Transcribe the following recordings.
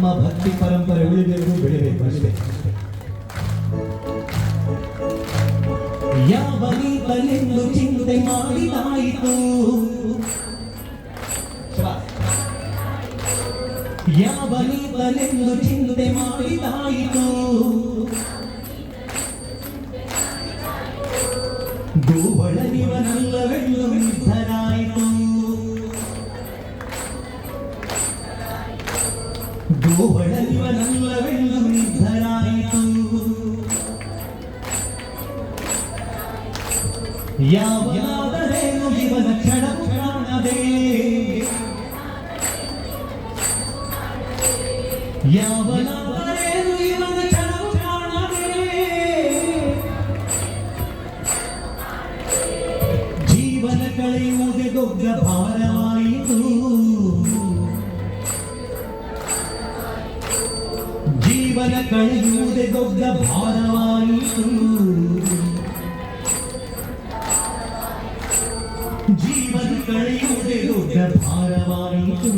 ನಮ್ಮ ಭಕ್ತಿ ಪರಂಪರೆ ಉಳಿಬೇಕು, ಬೆಳಿಬೇಕು ಅಷ್ಟೇ. ಯಾವ ನೀತನೆಂದು ಚಿಂತೆ ಮಾಡಿದಾಯಿತು, ಯಾವ ನೀತನೆಂದು ಚಿಂತೆ ಮಾಡಿದಾಯಿತು, ಗೋವಳನಿವನಲ್ಲವೆಂದು ನಿರ್ಧರಾಯಿತು, ಗೋವಳನಿವನಲ್ಲವೆಂದು ನಿರ್ಧರಾಯಿತು. ಯಾವನಾದರೇನು ಇವನ ಕ್ಷಣ ಕಾಣದೆ, ಯಾವನಾದರೇನು ಇವನ ಕ್ಷಣ ಕಾಣದೆ, ಜೀವನ ಕಳೆಯುವುದೇ ದೊಡ್ಡ ಭಾರವಾಯಿತು, ಜೀವನ ಕಳೆಯುವುದೇ ದೊಡ್ಡ ಭಾರವಾಯಿತು, ಜೀವನ ಕಳೆಯುವುದೇ ದೊಡ್ಡ ಭಾರವಾಯಿತು,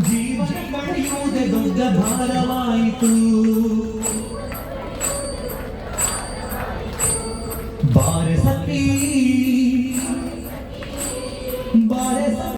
ಜೀವನ ಕಳೆಯುವುದೇ ದೊಡ್ಡ ಭಾರವಾಯಿತು.